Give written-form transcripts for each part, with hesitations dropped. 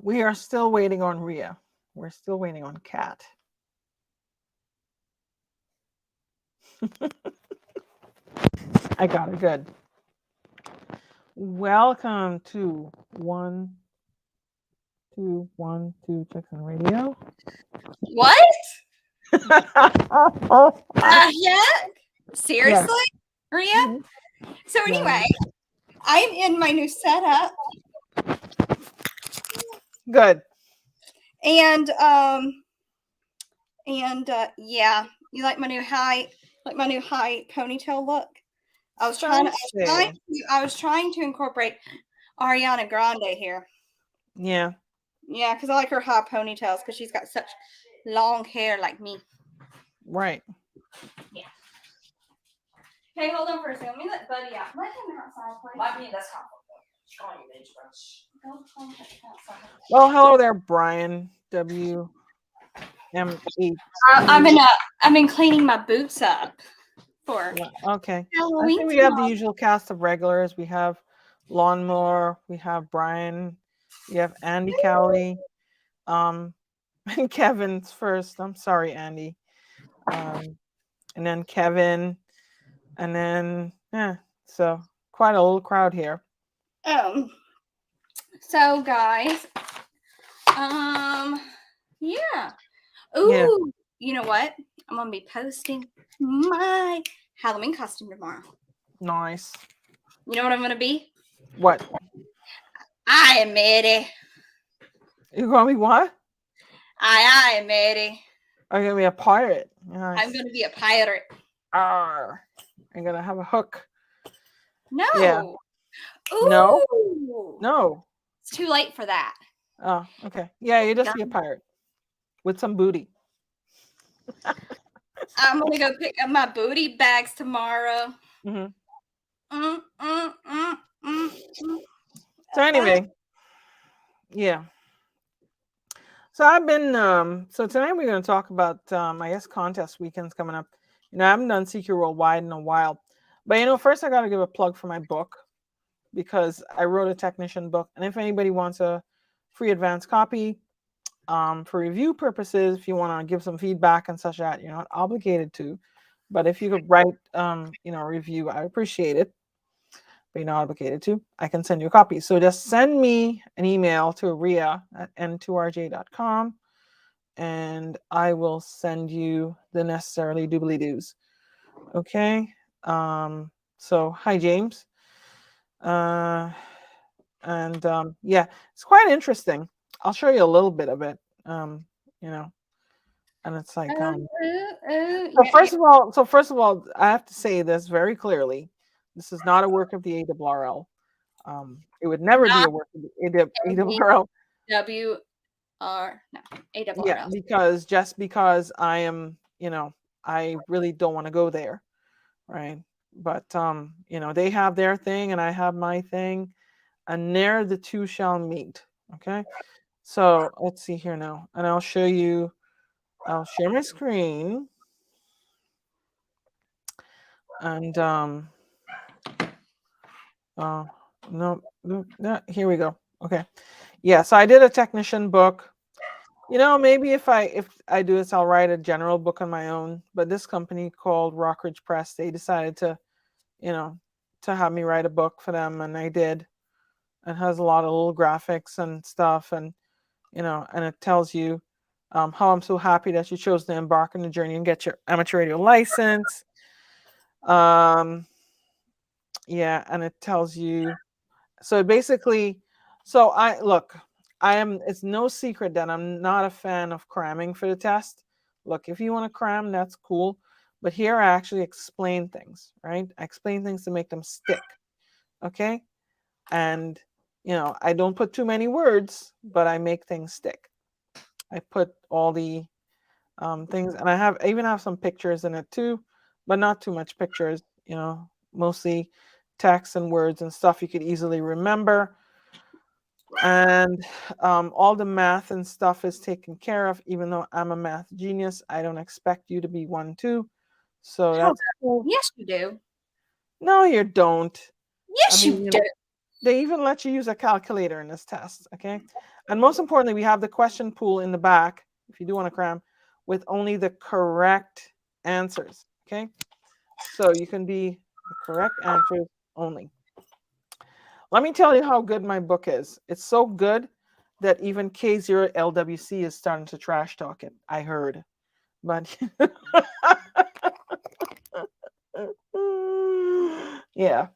we are still waiting on Rhea. We're still waiting on Kat. I got it. Good. Welcome to 1, 2, 1, 2 checks on radio. What? Yeah? Seriously? Maria? Mhm. So anyway, I'm in my new setup. Good. And yeah, you like my new high ponytail look? I was trying to incorporate Ariana Grande here. Yeah. Yeah, because I like her high ponytails because she's got such long hair like me. Right. Yeah. Hey, hold on for a second. Let me let Buddy out. Let him outside, please. I mean, that's Well, hello there, Brian W. M8. I've been cleaning my boots up for Okay. Halloween. I think we have the usual cast of regulars. We have Lawnmower, we have Brian, we have Andy Cowley, and Kevin's first. I'm sorry, Andy. And then Kevin, and then so quite a little crowd here. So guys, yeah. Ooh, Yeah. You know what? I'm gonna be posting my Halloween costume tomorrow. Nice. You know what I'm gonna be? What? I am Eddie. You're gonna be what? I am Eddie. Are you gonna be a pirate? Nice. I'm gonna be a pirate. Arr. I'm gonna have a hook. No. Yeah. Ooh. No. It's too late for that. Oh, okay. Yeah, you just be a pirate with some booty. I'm gonna go pick up my booty bags tomorrow. Mm-hmm. So anyway, yeah. So I've been so tonight we're going to talk about I guess contest weekends coming up. I haven't done CQ Worldwide in a while, but first I got to give a plug for my book because I wrote a technician book, and if anybody wants a free advance copy for review purposes, if you want to give some feedback and such that, you're not obligated to, but if you could write a review, I appreciate it. But you're not obligated to, I can send you a copy. So just send me an email to ria@n2rj.com and I will send you the necessarily doobly-doos. Okay. So hi James. Yeah, it's quite interesting. I'll show you a little bit of it. And it's like first of all, I have to say this very clearly. This is not a work of the ARRL. It would never be a work of the ARRL. ARRL. Yeah, because I am, I really don't want to go there, right? But they have their thing and I have my thing, and there the two shall meet. Okay, so let's see here now, and I'll show you. I'll share my screen, and no, here we go. Okay, yeah. So I did a technician book. Maybe if I do this, I'll write a general book on my own. But this company called Rockridge Press, they decided to have me write a book for them, and I did. It has a lot of little graphics and stuff, and and it tells you how I'm so happy that you chose to embark on the journey and get your amateur radio license. Yeah, and it tells you. So basically, it's no secret that I'm not a fan of cramming for the test. Look, if you want to cram, that's cool. But here I actually explain things, right? I explain things to make them stick. Okay? And, I don't put too many words, but I make things stick. I put all the things, and I even have some pictures in it too, but not too much pictures, mostly text and words and stuff you could easily remember. And all the math and stuff is taken care of. Even though I'm a math genius, I don't expect you to be one too. So that's cool. Yes, you do. No, you don't. Yes, you do. They even let you use a calculator in this test, okay? And most importantly, we have the question pool in the back, if you do want to cram, with only the correct answers, okay? So you can be the correct answers only. Let me tell you how good my book is. It's so good that even K0LWC is starting to trash talk it, I heard. But yeah.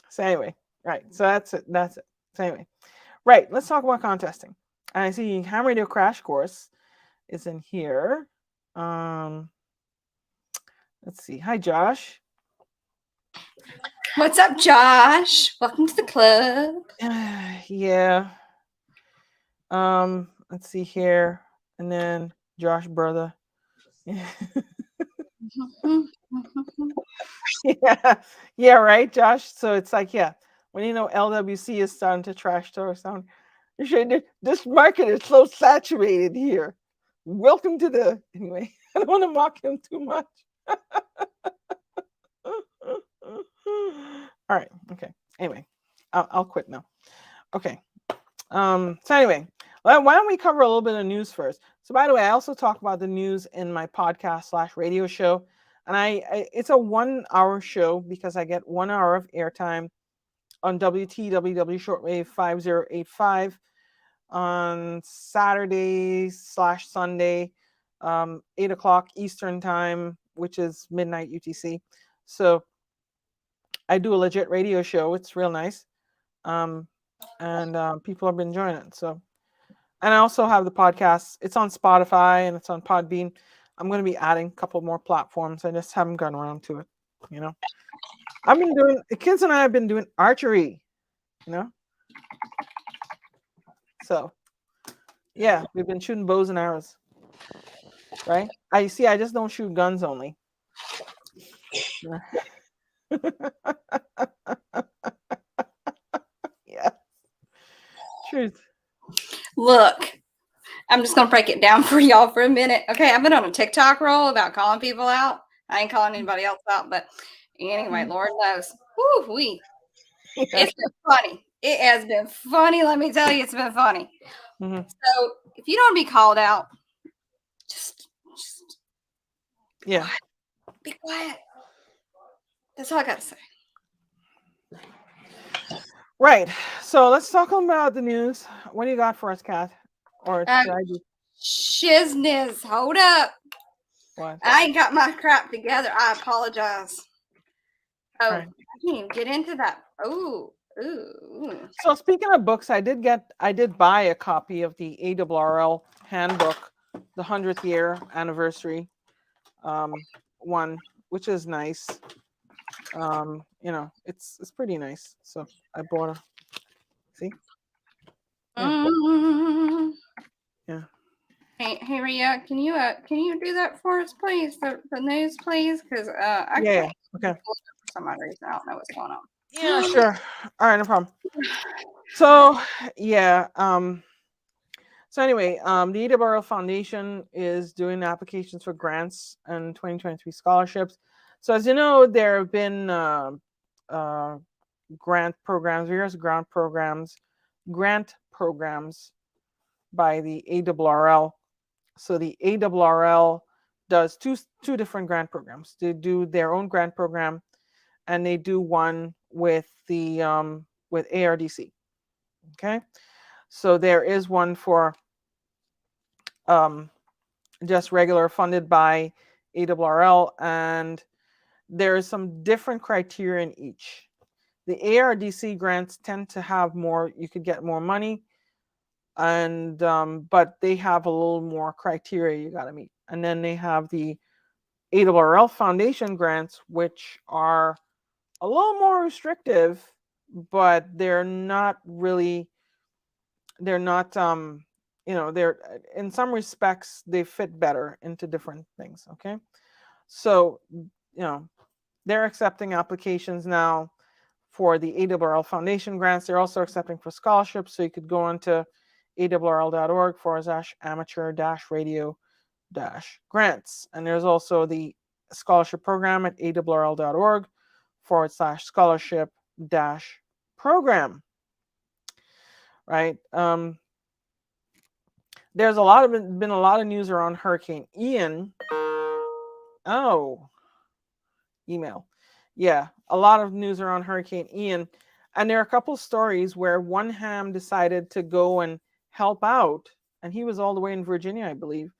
So anyway, right. So that's it. That's it. So anyway, right. Let's talk about contesting. And I see Ham Radio Crash Course is in here. Let's see. Hi, Josh. What's up, Josh? Welcome to the club. Yeah. Let's see here. And then Josh, brother. Yeah. Yeah, right, Josh. So it's like, yeah, when you know LWC is starting to trash talk sound, you should, this market is so saturated here. Welcome to the anyway. I don't want to mock him too much. All right. Okay. Anyway, I'll quit now. Okay. So anyway, why don't we cover a little bit of news first? So by the way, I also talk about the news in my podcast / radio show, and it's a 1 hour show because I get 1 hour of airtime on WTWW shortwave 5085 on Saturday / Sunday, 8 o'clock Eastern time, which is midnight UTC. So I do a legit radio show. It's real nice. And people have been enjoying it. So, and I also have the podcast. It's on Spotify and it's on Podbean. I'm going to be adding a couple more platforms. I just haven't gotten around to it. You know, I've been doing, the kids and I have been doing archery, you know. So, yeah, we've been shooting bows and arrows, right? I just don't shoot guns only. Yeah, truth. Look, I'm just gonna break it down for y'all for a minute. Okay, I've been on a TikTok roll about calling people out. I ain't calling anybody else out, but anyway, Lord knows. Woo-wee. It's been funny. It has been funny. Let me tell you, it's been funny. Mm-hmm. So if you don't want to be called out, just yeah, be quiet. That's all I gotta say. Right. So let's talk about the news. What do you got for us, Kat? Or should I do? Shizness. Hold up. What? I ain't got my crap together. I apologize. Oh, Right. I can't even get into that. Ooh. So speaking of books, I did buy a copy of the ARRL handbook, the 100th year anniversary one, which is nice. You know, it's pretty nice. So I bought a see. Yeah. Yeah. Hey Ria, can you do that for us, please? The news, please, because I Yeah. Okay. For some odd reason, I don't know what's going on. Yeah, sure. All right, no problem. So yeah, so anyway, the ARRL Foundation is doing applications for grants and 2023 scholarships. So as you know, there have been grant programs, various grant programs by the ARRL. So the ARRL does two different grant programs. They do their own grant program, and they do one with the with ARDC. Okay, so there is one for just regular funded by ARRL, and there is some different criteria in each. The ARDC grants tend to have more, you could get more money, and but they have a little more criteria you got to meet. And then they have the ARRL Foundation grants, which are a little more restrictive, but they're not you know, they're in some respects they fit better into different things. Okay, so you know, they're accepting applications now for the ARRL Foundation grants. They're also accepting for scholarships, so you could go on to arrl.org/amateur-radio-grants. And there's also the scholarship program at arrl.org/scholarship-program. right? There's been a lot of news around Hurricane Ian. Oh, email. Yeah, a lot of news around Hurricane Ian. And there are a couple stories where one ham decided to go and help out, and he was all the way in Virginia, I believe.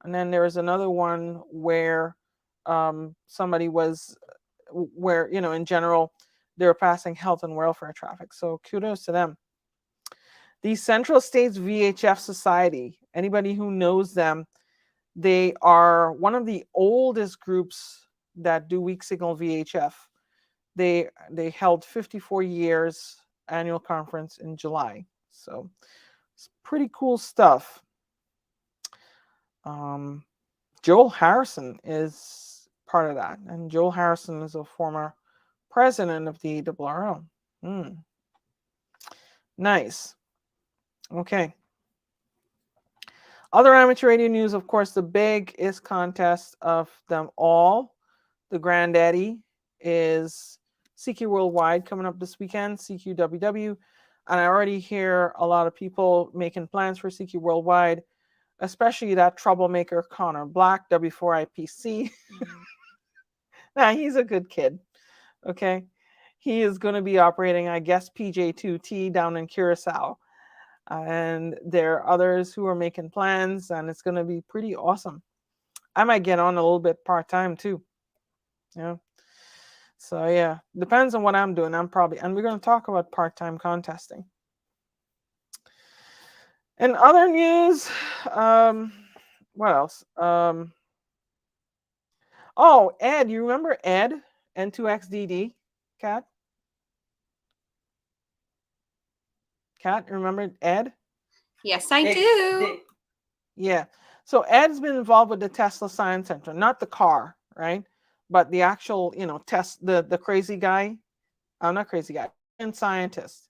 And then there was another one where somebody was, where, in general, they were passing health and welfare traffic. So kudos to them. The Central States VHF Society, anybody who knows them, they are one of the oldest groups that do weak signal VHF. They held 54 years annual conference in July. So it's pretty cool stuff. Joel Harrison is part of that. And Joel Harrison is a former president of the ARRL. Nice. Okay. Other amateur radio news, of course, the biggest contest of them all, the granddaddy, is CQ Worldwide coming up this weekend, CQWW. And I already hear a lot of people making plans for CQ Worldwide, especially that troublemaker Connor Black, W4IPC. Nah, he's a good kid. Okay. He is going to be operating, I guess, PJ2T down in Curacao. And there are others who are making plans, and it's going to be pretty awesome. I might get on a little bit part-time too. So yeah, depends on what I'm doing. And we're going to talk about part-time contesting. And other news, what else? Oh, Ed, you remember Ed, N2XDD, Cat? Cat, remember Ed? Yes, I do. Yeah. So Ed's been involved with the Tesla Science Center, not the car, right? But the actual, the crazy guy. Not crazy guy, and scientist.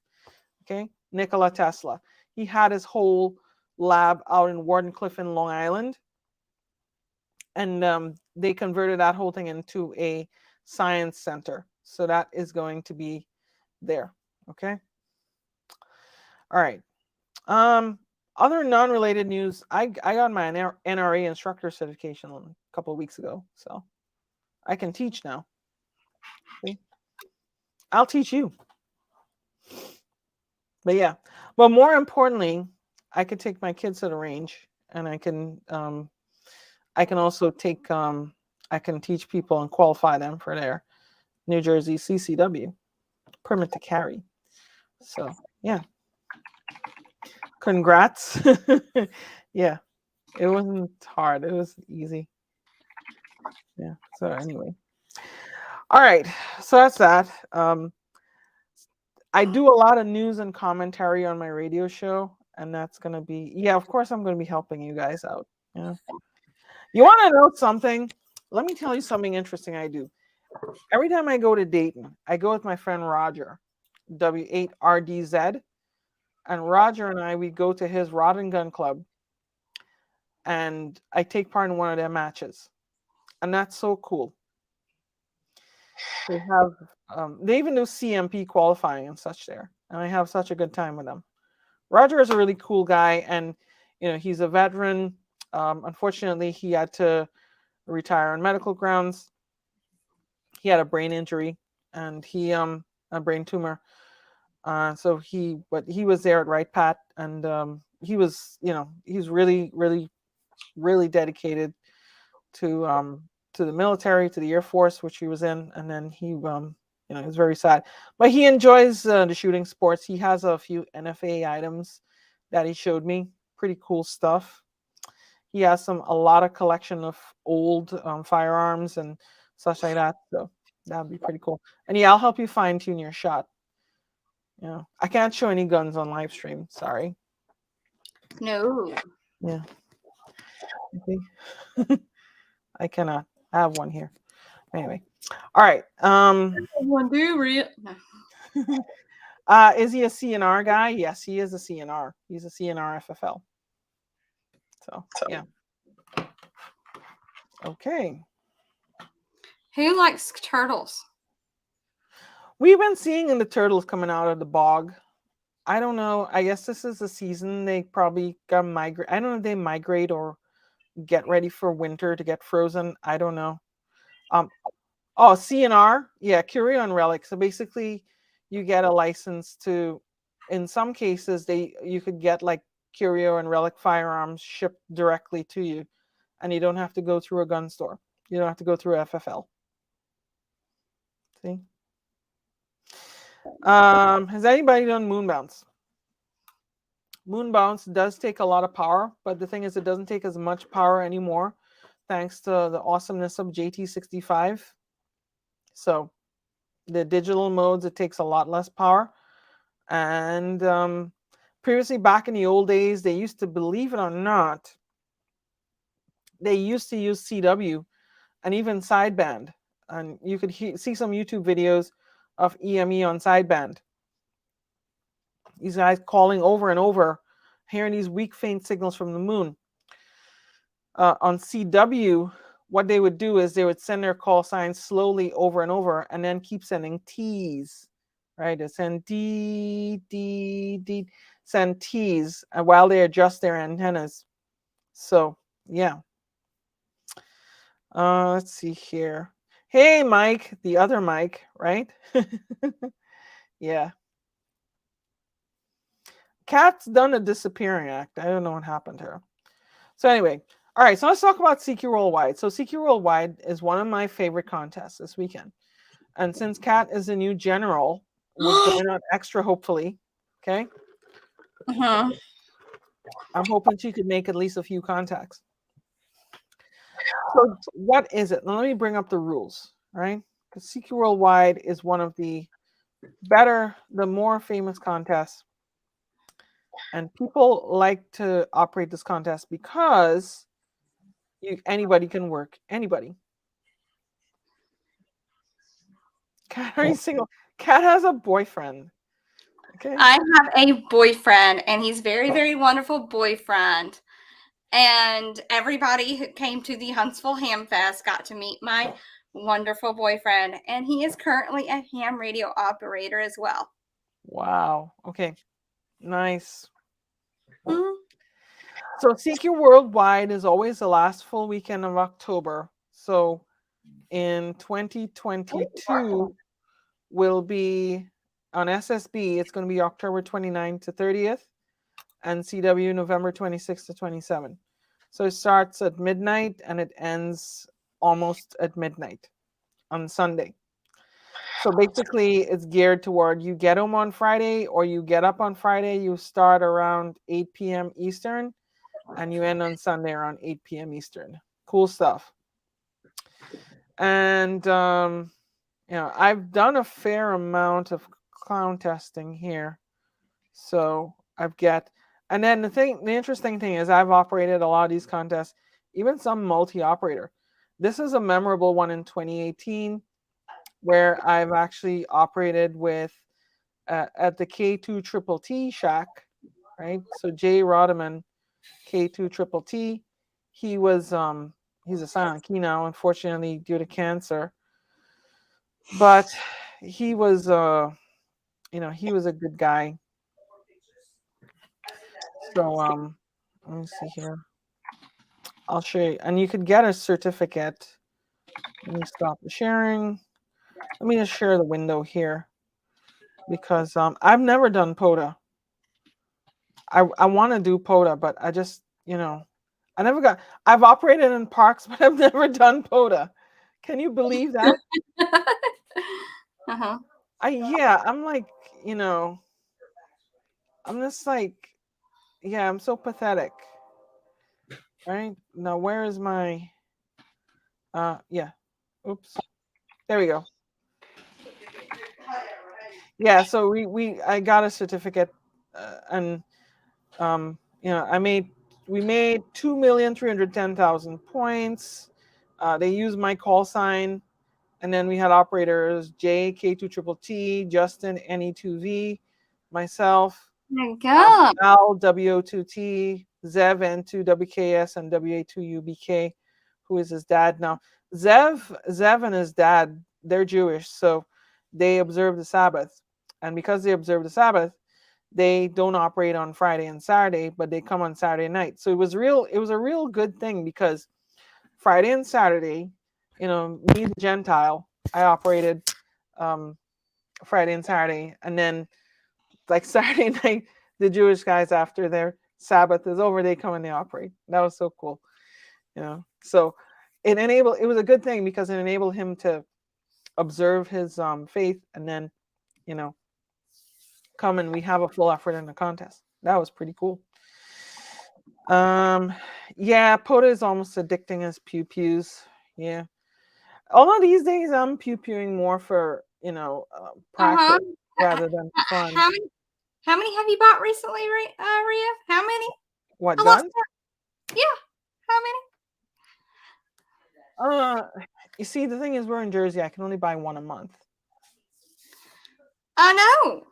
Okay, Nikola Tesla. He had his whole lab out in Wardenclyffe in Long Island, and they converted that whole thing into a science center. So that is going to be there. Okay. All right. Other non-related news, I got my NRA instructor certification a couple of weeks ago, so I can teach now. See? I'll teach you. But yeah, but more importantly, I could take my kids to the range, and I can also take I can teach people and qualify them for their New Jersey CCW permit to carry. So yeah. Congrats. Yeah, it wasn't hard. It was easy. Yeah. So anyway. All right. So that's that. I do a lot of news and commentary on my radio show, and that's going to be, yeah, of course, I'm going to be helping you guys out. Yeah. You want to know something? Let me tell you something interesting I do. Every time I go to Dayton, I go with my friend Roger, W8RDZ. And Roger and I, we go to his Rod and Gun Club, and I take part in one of their matches. And that's so cool. They have, they even do CMP qualifying and such there. And I have such a good time with them. Roger is a really cool guy, and he's a veteran. Unfortunately, he had to retire on medical grounds. He had a brain injury, and a brain tumor. So he was there at Right Pat, and he was, he's really, really, really dedicated to the military, to the Air Force, which he was in, and then he was very sad. But he enjoys the shooting sports. He has a few NFA items that he showed me. Pretty cool stuff. He has a lot of collection of old firearms and such like that. So that would be pretty cool. And yeah, I'll help you fine tune your shot. I can't show any guns on live stream. Sorry. No. Yeah. Okay. I cannot have one here. Anyway. All right. One do real. No. Is he a CNR guy? Yes, he is a CNR. He's a CNR FFL. So yeah. Okay. Who likes turtles? We've been seeing the turtles coming out of the bog. I don't know. I guess this is the season they probably got migrate. I don't know if they migrate or get ready for winter to get frozen. I don't know. Um, oh, CNR, yeah, Curio and Relic. So basically, you get a license to. In some cases, you could get like Curio and Relic firearms shipped directly to you, and you don't have to go through a gun store. You don't have to go through FFL. See. Has anybody done moon bounce? Moon bounce does take a lot of power, but the thing is, it doesn't take as much power anymore, thanks to the awesomeness of JT65. So the digital modes, it takes a lot less power. And previously, back in the old days, they used to, believe it or not, they used to use CW and even sideband. And you could see some YouTube videos of EME on sideband. These guys calling over and over, hearing these weak, faint signals from the moon. On CW, what they would do is they would send their call signs slowly over and over, and then keep sending T's, right? They send D, D, D, send T's while they adjust their antennas. So, yeah. Let's see here. Hey, Mike, the other Mike, right? Yeah. Cat's done a disappearing act. I don't know what happened to her. So anyway, all right, so let's talk about CQ Worldwide. So CQ Worldwide is one of my favorite contests this weekend. And since Kat is a new general, would join out extra, hopefully. Okay. Uh-huh. I'm hoping she could make at least a few contacts. So what is it? Now, let me bring up the rules, right? Because CQ Worldwide is one of the more famous contests. And people like to operate this contest because anybody can work. Anybody. Kat, are you single? Kat has a boyfriend. Okay. I have a boyfriend, and he's very, very wonderful boyfriend. And everybody who came to the Huntsville Ham Fest got to meet my wonderful boyfriend, and he is currently a ham radio operator as well. Wow. Okay. Nice. Mm-hmm. So CQ Worldwide is always the last full weekend of October. So in 2022 will be on SSB, it's going to be October 29th to 30th, and CW November 26th to 27th. So it starts at midnight and it ends almost at midnight on Sunday. So basically, it's geared toward you get home on Friday or you get up on Friday, you start around 8 p.m. Eastern, and you end on Sunday around 8 p.m. Eastern. Cool stuff. And, I've done a fair amount of clown testing here. So and then the interesting thing is I've operated a lot of these contests, even some multi-operator. This is a memorable one in 2018 where I've actually operated with at the K2 Triple T shack, right? So Jay Rodeman, K2 Triple T, he was he's a silent key now, unfortunately, due to cancer. But he was he was a good guy. So let me see here. I'll show you, and you could get a certificate. Let me stop the sharing. Let me just share the window here because I've never done POTA. I want to do POTA, but I just I've operated in parks, but I've never done POTA. Can you believe that? Uh-huh. I'm like, I'm just like, I'm so pathetic. Right? Now, where is my, oops. There we go. Yeah, so I got a certificate, and we made 2,310,000 points. They used my call sign, and then we had operators J, K2 Triple T, Justin, NE2V, myself, Al, WO2T, Zev, N2 WKS, and WA2 UBK, who is his dad now. Zev and his dad, they're Jewish, so they observe the Sabbath. And because they observe the Sabbath, they don't operate on Friday and Saturday, but they come on Saturday night. So it was a real good thing because Friday and Saturday, me the Gentile, I operated Friday and Saturday, and then like Saturday night, the Jewish guys after their Sabbath is over, they come and they operate. That was so cool, So it was a good thing because it enabled him to observe his faith and then, come and we have a full effort in the contest. That was pretty cool. Yeah, POTA is almost addicting as pew pews. Yeah. Although these days I'm pew pewing more for, practice rather than fun. How many have you bought recently, Rhea? How many? What, guns? Yeah. How many? You see, the thing is, we're in Jersey. I can only buy one a month. I know.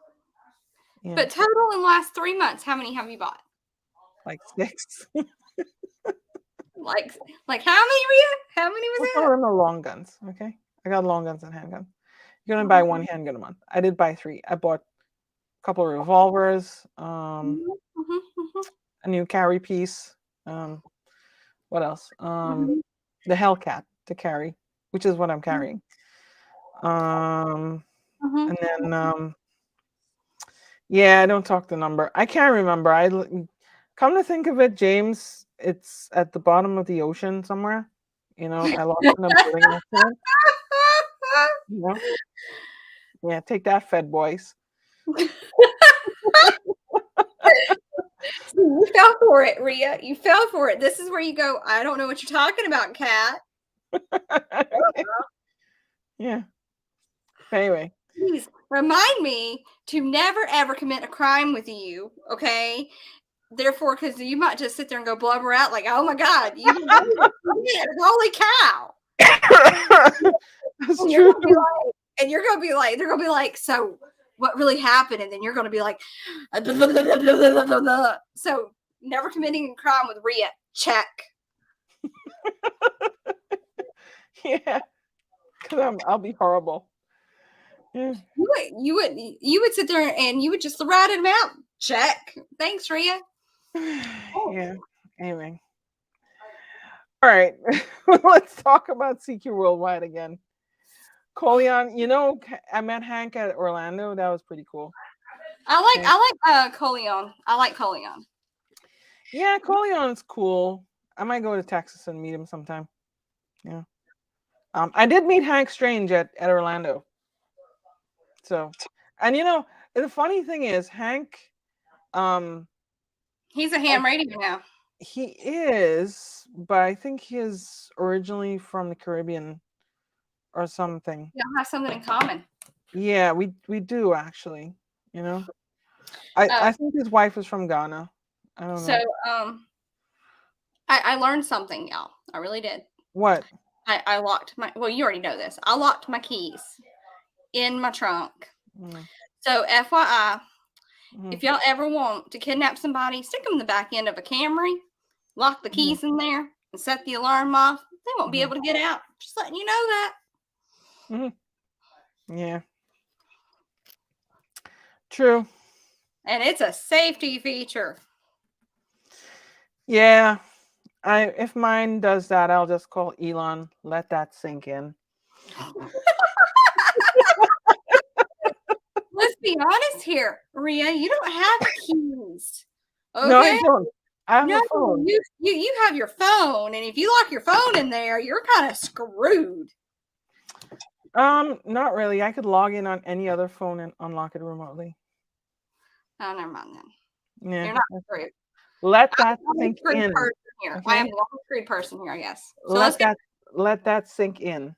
Yeah. But total in the last 3 months, how many have you bought? Like 6. like how many, Rhea? How many was that? Some of long guns. Okay, I got long guns and handguns. You're gonna buy one handgun a month. I did buy 3. I bought a couple of revolvers, a new carry piece. What else? The Hellcat to carry, which is what I'm carrying. And then yeah, I don't talk the number. I can't remember. Come to think of it, James, it's at the bottom of the ocean somewhere. I lost it in a boating accident. Yeah, take that, Fed boys. You fell for it, Rhea. You fell for it. This is where you go, I don't know what you're talking about, Kat. Yeah. Anyway. Please remind me to never, ever commit a crime with you, okay? Therefore, because you might just sit there and go blubber out like, oh my God, you did. Holy cow. That's true. And you're going to be like, they're going to be like, so what really happened? And then you're going to be like, so never committing a crime with Rhea. Check. Yeah. Because I'll be horrible. Yeah. You would sit there and you would just write them out. Check. Thanks, Rhea. Yeah. Anyway. All right. Let's talk about CQ Worldwide again. Coleon, I met Hank at Orlando. That was pretty cool. I like Coleon. I like Coleon. Yeah, Coleon's cool. I might go to Texas and meet him sometime. Yeah. I did meet Hank Strange at Orlando. So, and the funny thing is, Hank, he's a ham radio now. He is, but I think he is originally from the Caribbean or something. Y'all have something in common. Yeah, we do actually. I think his wife is from Ghana. I don't know. So, I learned something, y'all. I really did. What? I locked well, you already know this. I locked my keys in my trunk. So FYI, if y'all ever want to kidnap somebody, stick them in the back end of a Camry, lock the keys in there, and set the alarm off. They won't be able to get out. Just letting you know that. Yeah. True. And it's a safety feature. Yeah. If mine does that, I'll just call Elon. Let that sink in. Let's be honest here, Rhea. You don't have keys. Okay? No, I don't. I have a phone. You have your phone, and if you lock your phone in there, you're kind of screwed. Not really. I could log in on any other phone and unlock it remotely. Oh, never mind then. Yeah. You're not screwed. Let that sink in. Okay? I am the only screwed person here, I guess. So let that sink in.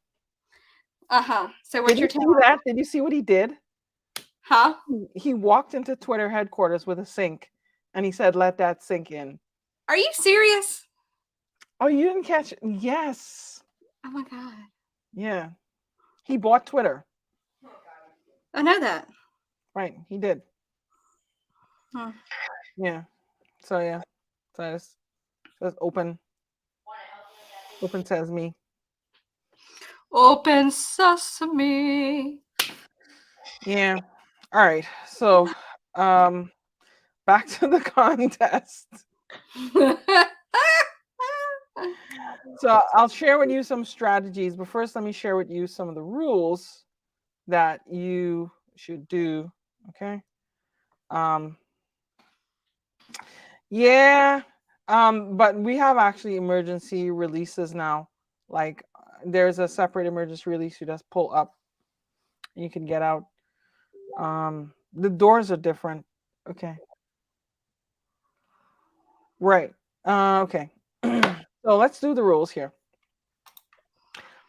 So what you're telling me? Did you see what he did? Huh? He walked into Twitter headquarters with a sink, and he said, "Let that sink in." Are you serious? Oh, you didn't catch it? Yes. Oh my God. Yeah. He bought Twitter. I know that. Right, he did. Yeah. So yeah. So it's open sesame. Open sesame. Yeah. All right. So back to the contest. So I'll share with you some strategies, but first let me share with you some of the rules that you should do. Okay. Yeah. But we have actually emergency releases now. Like there's a separate emergency release you just pull up and you can get out. The doors are different. Okay. Right. Okay. So let's do the rules here.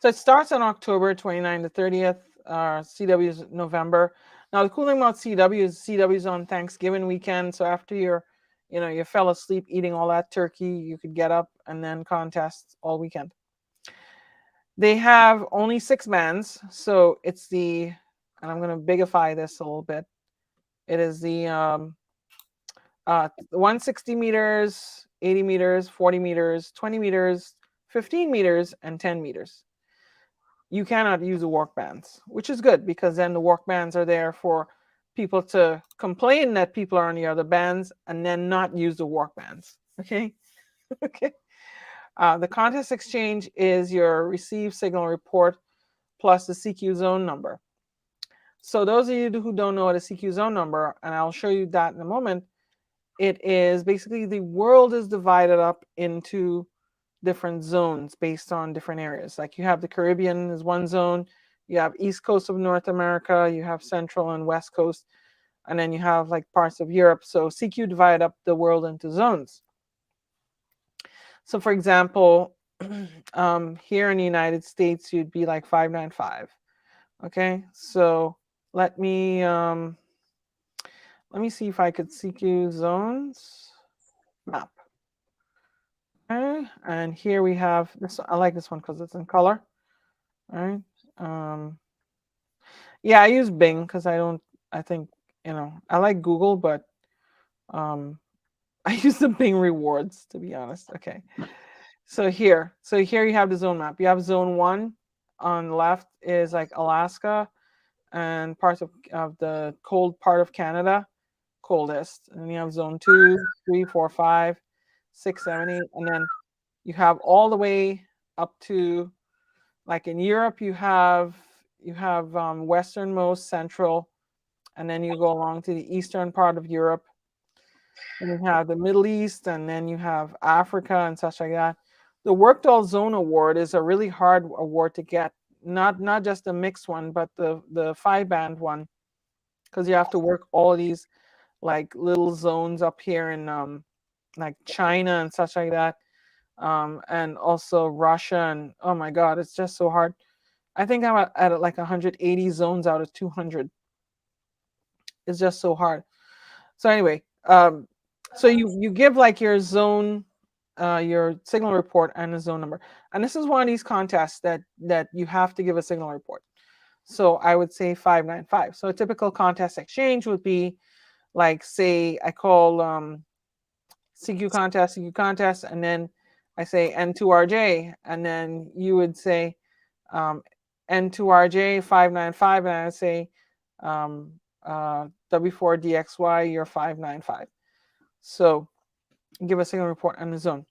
So it starts on October 29th to 30th. CW is November. Now the cool thing about CW is CW's on Thanksgiving weekend. So after you fell asleep eating all that turkey, you could get up and then contest all weekend. They have only 6 bands. So it's and I'm going to bigify this a little bit. It is the 160 meters, 80 meters, 40 meters, 20 meters, 15 meters, and 10 meters. You cannot use the walk bands, which is good because then the walk bands are there for people to complain that people are on the other bands and then not use the walk bands. Okay. Okay. The contest exchange is your receive signal report plus the CQ zone number. So those of you who don't know what a CQ zone number, and I'll show you that in a moment, it is basically the world is divided up into different zones based on different areas. Like you have the Caribbean is one zone, you have East Coast of North America, you have Central and West Coast, and then you have like parts of Europe. So CQ divide up the world into zones. So for example, here in the United States, you'd be like 595. Okay, so let me see if I could CQ zones map. Okay, and here we have this. I like this one because it's in color. All right. Yeah, I use Bing because I think I like Google, but I use the Bing rewards to be honest. Okay. So here you have the zone map. You have zone 1 on the left is like Alaska and parts of the cold part of Canada, coldest. And then you have zone 2, 3, 4, 5, 6, 7, 8, and then you have all the way up to like in Europe you have westernmost, central, and then you go along to the eastern part of Europe. And you have the Middle East, and then you have Africa and such like that. The Workdoll Zone Award is a really hard award to get. Not just the mixed one, but the 5-band one, because you have to work all these like little zones up here in like China and such like that, and also Russia, and oh my God, it's just so hard. I think I'm at like 180 zones out of 200. It's just so hard. So anyway, so you give like your zone, your signal report and a zone number, and this is one of these contests that you have to give a signal report. So I would say 595. So a typical contest exchange would be like, say I call CQ contest, and then I say N2RJ, and then you would say N2RJ 595, and I would say W4DXY, you're 595. So give a signal report on the zone.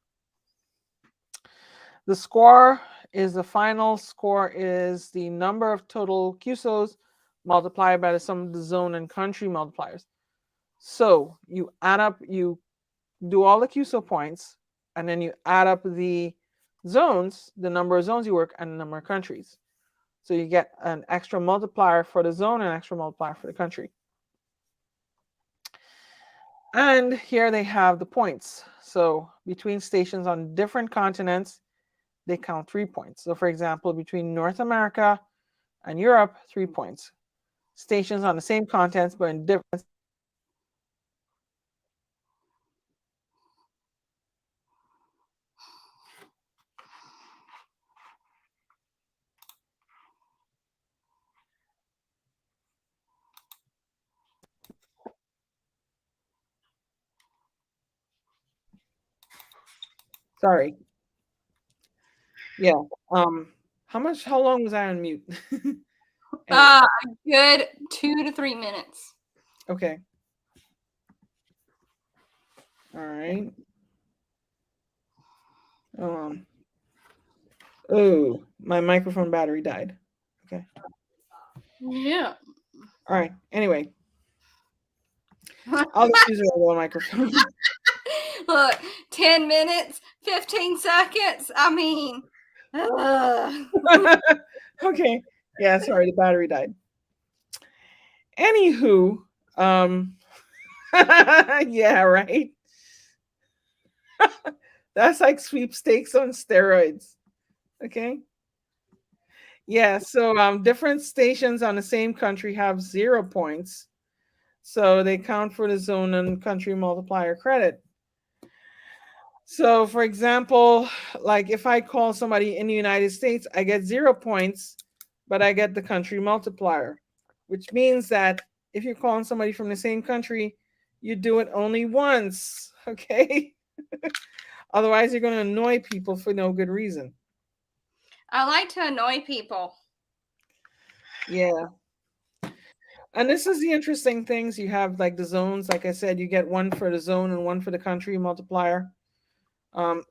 The score is the final score is the number of total QSOs multiplied by the sum of the zone and country multipliers. So you add up, you do all the QSO points, and then you add up the zones, the number of zones you work, and the number of countries. So you get an extra multiplier for the zone and an extra multiplier for the country. And here they have the points. So between stations on different continents, they count 3 points. So for example, between North America and Europe, 3 points. Stations on the same continents but in different. Sorry. Yeah. How long was I on mute? Good 2 to 3 minutes. Okay. All right. Oh, my microphone battery died. Okay. Yeah. All right. Anyway, I'll just use a regular microphone. Look, 10 minutes, 15 seconds. I mean, Okay. Yeah, sorry, the battery died. Anywho, yeah, right. That's like sweepstakes on steroids. Okay. Yeah, so different stations on the same country have 0 points. So they count for the zone and country multiplier credit. So for example, like if I call somebody in the United States, I get 0 points, but I get the country multiplier, which means that if you're calling somebody from the same country, you do it only once. Okay. Otherwise, you're going to annoy people for no good reason. I like to annoy people. Yeah. And this is the interesting things. You have like the zones. Like I said, you get one for the zone and one for the country multiplier. And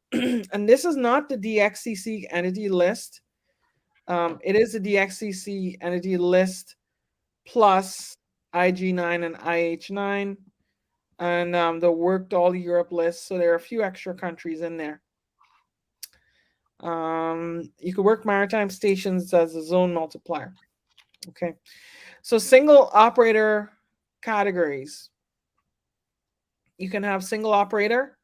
this is not the DXCC entity list. It is the DXCC entity list plus IG9 and IH9 and the worked all Europe list. So there are a few extra countries in there. You could work maritime stations as a zone multiplier. Okay. So single operator categories. You can have single operator,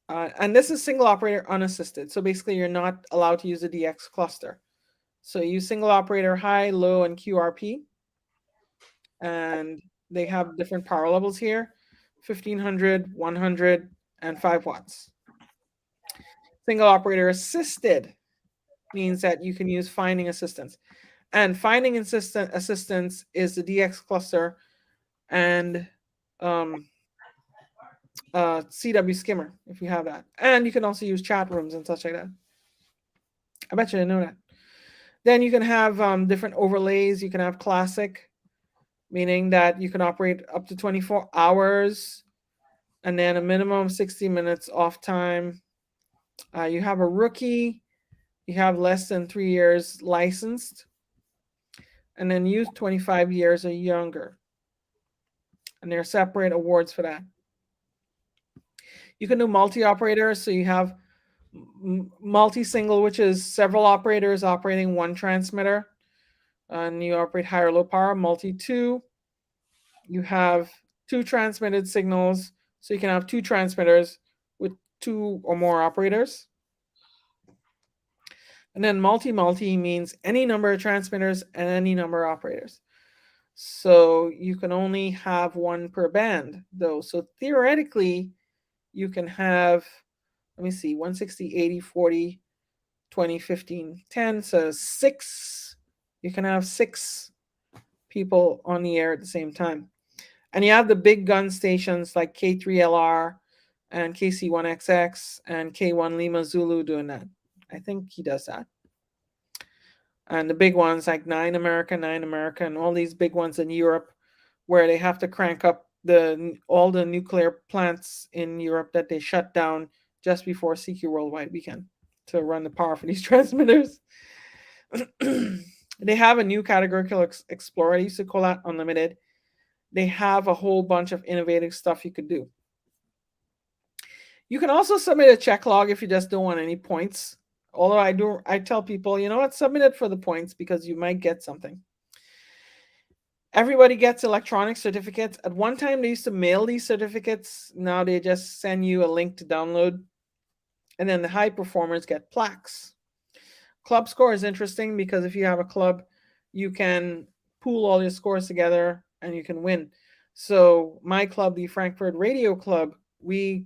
and this is single operator unassisted. So basically, you're not allowed to use a DX cluster. So use single operator high, low, and QRP. And they have different power levels here: 1500, 100, and 5 watts. Single operator assisted means that you can use finding assistance. And finding assistance is the DX cluster and CW skimmer if you have that. And you can also use chat rooms and such like that. I bet you didn't know that. Then you can have different overlays. You can have classic, meaning that you can operate up to 24 hours and then a minimum of 60 minutes off time. You have a rookie, you have less than 3 years licensed, and then youth 25 years or younger. And there are separate awards for that. You can do multi-operator, so you have multi-single, which is several operators operating one transmitter, and you operate high or low power. Multi-2, you have 2 transmitted signals, so you can have 2 transmitters with 2 or more operators. And then multi-multi means any number of transmitters and any number of operators. So you can only have one per band, though. So theoretically, you can have, let me see, 160, 80, 40, 20, 15, 10. So 6, you can have 6 people on the air at the same time. And you have the big gun stations like K3LR and KC1XX and K1 Lima Zulu doing that. I think he does that. And the big ones like 9 America, and all these big ones in Europe where they have to crank up all the nuclear plants in Europe that they shut down just before CQ Worldwide weekend to run the power for these transmitters. They have a new categorical explorer. I used to call that Unlimited. They have a whole bunch of innovative stuff you could do. You can also submit a check log if you just don't want any points. Although I tell people, you know what, submit it for the points because you might get something. Everybody gets electronic certificates. At one time, they used to mail these certificates. Now they just send you a link to download. And then the high performers get plaques. Club score is interesting because if you have a club, you can pool all your scores together and you can win. So my club, the Frankfurt Radio Club, we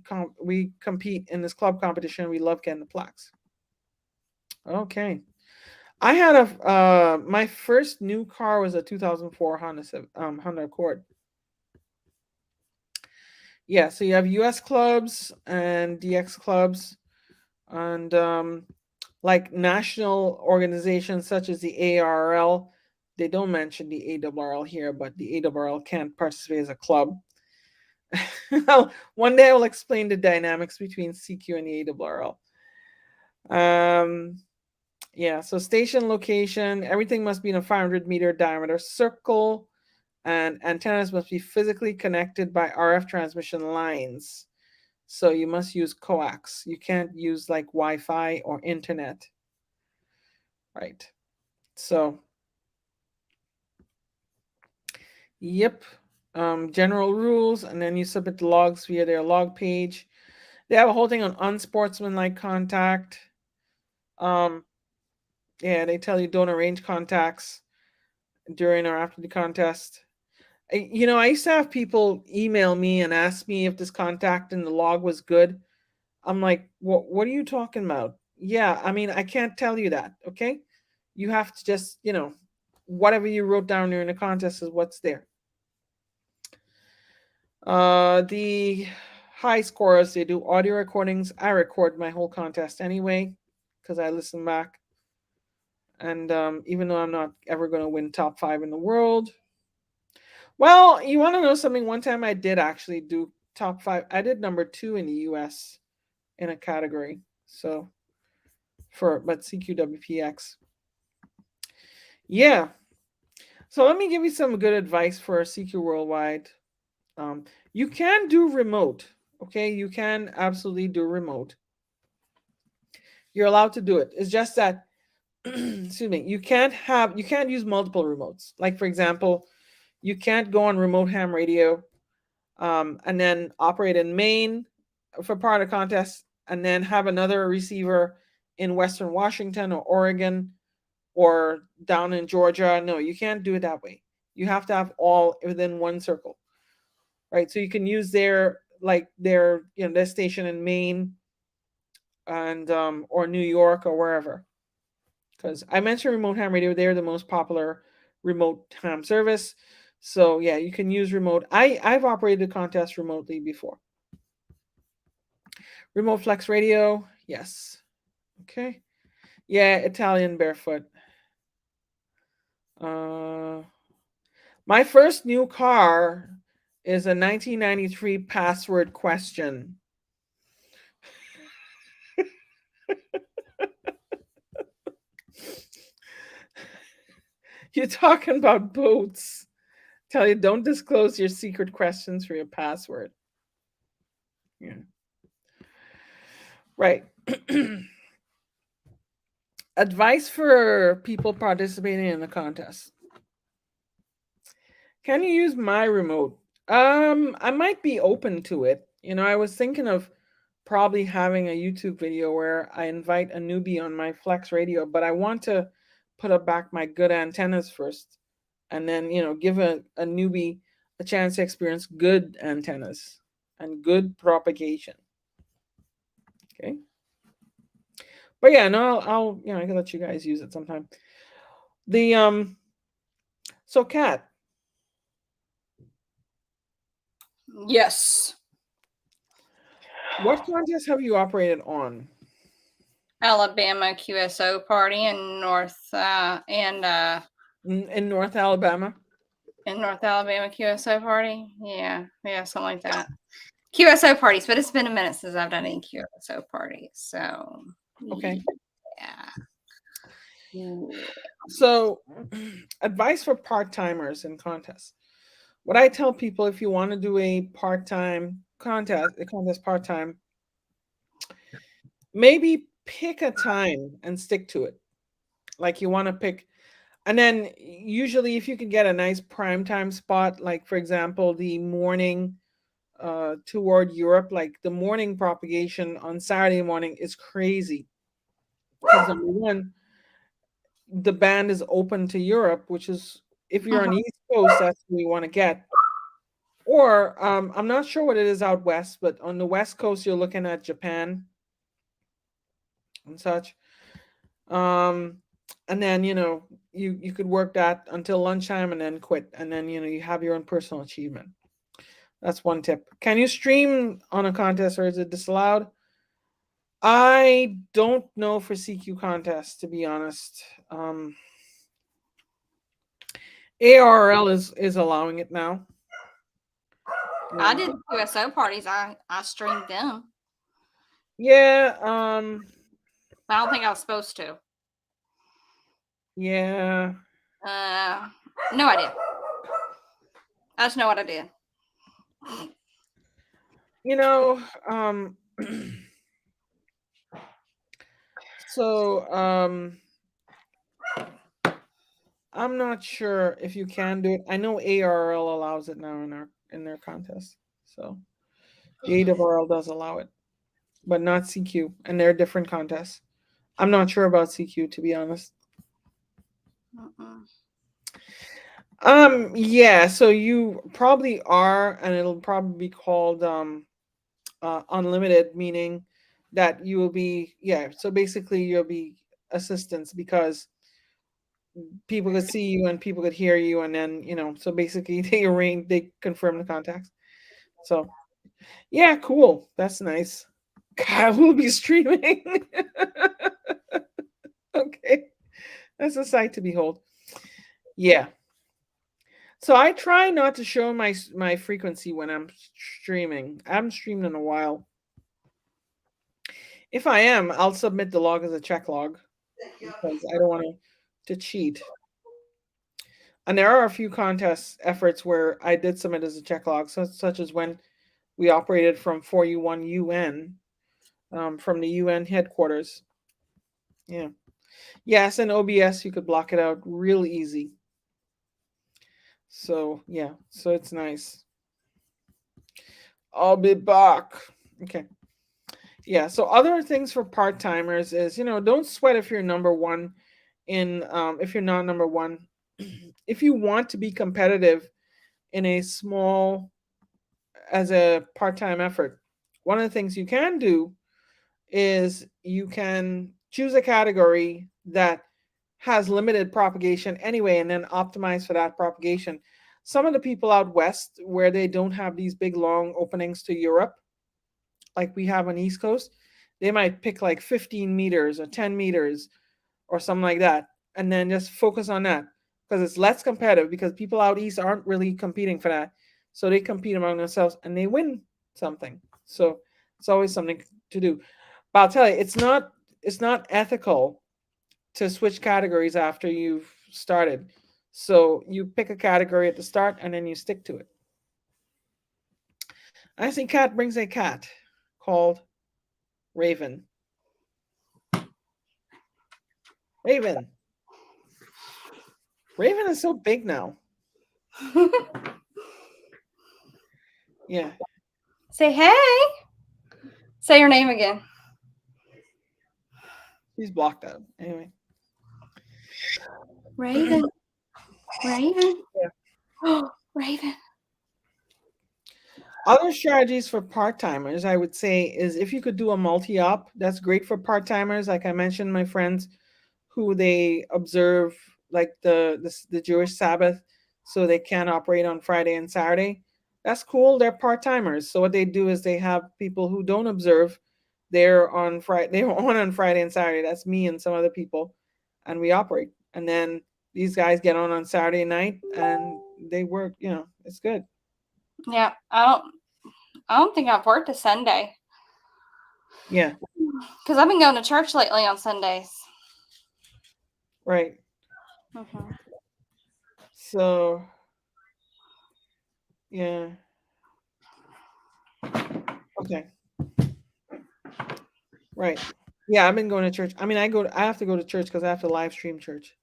compete in this club competition. We love getting the plaques. Okay. I had my first new car was a 2004 Honda Accord. Yeah, so you have US clubs and DX clubs, and like national organizations such as the ARRL. They don't mention the ARRL here, but the ARRL can't participate as a club. Well, one day I will explain the dynamics between CQ and the ARRL. Yeah, so station location, everything must be in a 500-meter diameter circle, and antennas must be physically connected by RF transmission lines. So you must use coax. You can't use like Wi-Fi or internet. Right. So, yep. General rules, and then you submit the logs via their log page. They have a whole thing on unsportsmanlike contact. Yeah, they tell you don't arrange contacts during or after the contest. I used to have people email me and ask me if this contact in the log was good. I'm like, what are you talking about? Yeah, I mean, I can't tell you that, okay? You have to just, whatever you wrote down during the contest is what's there. The high scorers, they do audio recordings. I record my whole contest anyway because I listen back. And even though I'm not ever going to win top 5 in the world, well, you want to know something? One time I did actually do top 5. I did number 2 in the US in a category. So but CQWPX. Yeah. So let me give you some good advice for CQ Worldwide. You can do remote. Okay, you can absolutely do remote. You're allowed to do it. It's just that, excuse me, you can't use multiple remotes. Like for example, you can't go on remote ham radio, and then operate in Maine for part of the contest, and then have another receiver in Western Washington or Oregon or down in Georgia. No, you can't do it that way. You have to have all within one circle, right? So you can use their station in Maine and or New York or wherever. Because I mentioned remote ham radio, they're the most popular remote ham service. So yeah, you can use remote. I've operated a contest remotely before. Remote flex radio, yes. Okay. Yeah, Italian barefoot. My first new car is a 1993 password question. You're talking about boats. Tell you, don't disclose your secret questions for your password. Yeah. Right. Advice for people participating in the contest. Can you use my remote? I might be open to it. I was thinking of probably having a YouTube video where I invite a newbie on my Flex radio, but I want to put up back my good antennas first, and then give a newbie a chance to experience good antennas and good propagation. Okay. But yeah, no, I'll I can let you guys use it sometime. So Kat. Yes. What contests have you operated on? Alabama QSO party in North in North Alabama. In North Alabama QSO party, yeah, something like that. QSO parties, but it's been a minute since I've done any QSO parties, so okay, yeah. So, advice for part-timers in contests. What I tell people, if you want to do a part-time contest, part-time, maybe pick a time and stick to it. Like you want to pick, and then usually if you can get a nice prime time spot, like for example, the morning toward Europe, like the morning propagation on Saturday morning is crazy. Because number one, the band is open to Europe, which is, if you're on the East Coast, that's what you want to get. Or I'm not sure what it is out west, but on the West Coast, you're looking at Japan and such. And then you could work that until lunchtime and then quit, and then you have your own personal achievement. That's one tip. Can you stream on a contest, or is it disallowed? I don't know for CQ contests, to be honest. ARRL is allowing it now. I did QSO parties. I streamed them. Yeah. I don't think I was supposed to. Yeah. No, I did. I just know what I did. You know, so I'm not sure if you can do it. I know ARL allows it now in their contest. So the ARL does allow it, but not CQ, and they're different contests. I'm not sure about CQ, to be honest. Mm-mm. Yeah, so you probably are, and it'll probably be called unlimited, meaning that you will be, yeah, so basically you'll be assistants because people could see you and people could hear you, and then so basically they confirm the contacts. So yeah, cool, that's nice. God, we'll be streaming. Okay, that's a sight to behold. Yeah, so I try not to show my frequency when I'm streaming. I haven't streamed in a while. If I am, I'll submit the log as a check log because I don't want to cheat. And there are a few contest efforts where I did submit as a check log, such as when we operated from 4U1 UN, from the UN headquarters. Yeah. Yes, and OBS, you could block it out real easy. So, yeah, so it's nice. I'll be back. Okay. Yeah, so other things for part timers is, don't sweat if you're number one if you're not number one. If you want to be competitive in a small, as a part time effort, one of the things you can do is you can choose a category that has limited propagation anyway and then optimize for that propagation. Some of the people out west where they don't have these big long openings to Europe, like we have on East Coast, they might pick like 15 meters or 10 meters or something like that, and then just focus on that because it's less competitive because people out east aren't really competing for that. So they compete among themselves and they win something. So it's always something to do. But I'll tell you, it's not ethical to switch categories after you've started. So you pick a category at the start and then you stick to it. I see cat brings a cat called Raven. Raven. Raven is so big now. Yeah. Say hey. Say your name again. He's blocked out. Anyway. Raven. Raven. Yeah. Oh, Raven. Other strategies for part timers, I would say, is if you could do a multi op, that's great for part timers. Like I mentioned, my friends who they observe like the Jewish Sabbath, so they can operate on Friday and Saturday. That's cool. They're part timers. So what they do is they have people who don't observe. They're on Friday. They're on Friday and Saturday. That's me and some other people, and we operate. And then these guys get on Saturday night and they work. It's good. Yeah, I don't think I've worked a Sunday. Yeah. Because I've been going to church lately on Sundays. Right. Mm-hmm. So, yeah. Okay. Right. Yeah, I've been going to church. I mean, I have to go to church because I have to live stream church.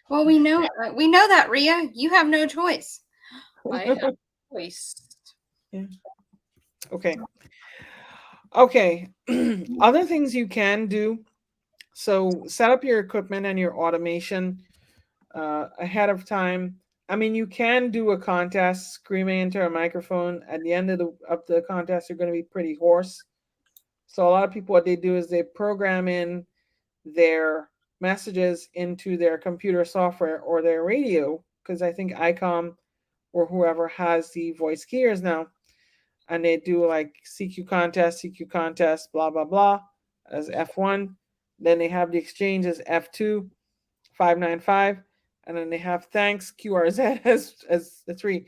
Well, we know that, Rhea. You have no choice. I have choice. Yeah. Okay. Okay. Other things you can do. So set up your equipment and your automation ahead of time. I mean, you can do a contest screaming into a microphone. At the end of the contest, you're going to be pretty hoarse. So a lot of people, what they do is they program in their messages into their computer software or their radio, because I think ICOM or whoever has the voice keyers now, and they do like CQ contest, blah blah blah, as F1. Then they have the exchange as F2, 595, and then they have thanks QRZ as the 3.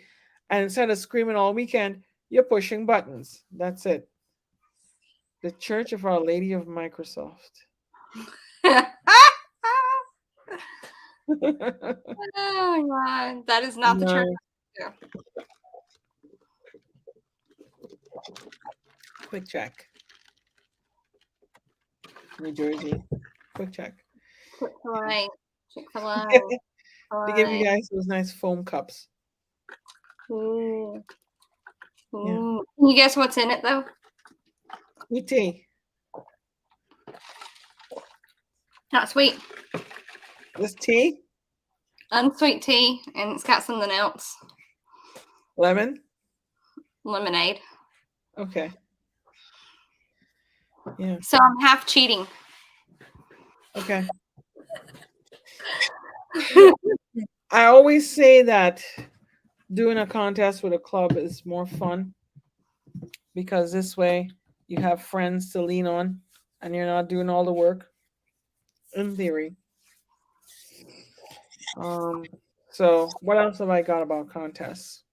And instead of screaming all weekend, You're pushing buttons. That's it. The Church of Our Lady of Microsoft. Oh God, that is not the church. Nice. Quick check. New Jersey. Quick check. Chick-fil-A. Chick-fil-A. They give you guys those nice foam cups. Ooh. Yeah. Ooh. Can you guess what's in it though? Sweet tea. Not sweet. This tea? Unsweet tea, and it's got something else. Lemon? Lemonade. Okay. Yeah. So I'm half cheating. Okay. I always say that doing a contest with a club is more fun because this way you have friends to lean on and you're not doing all the work in theory. So what else have I got about contests?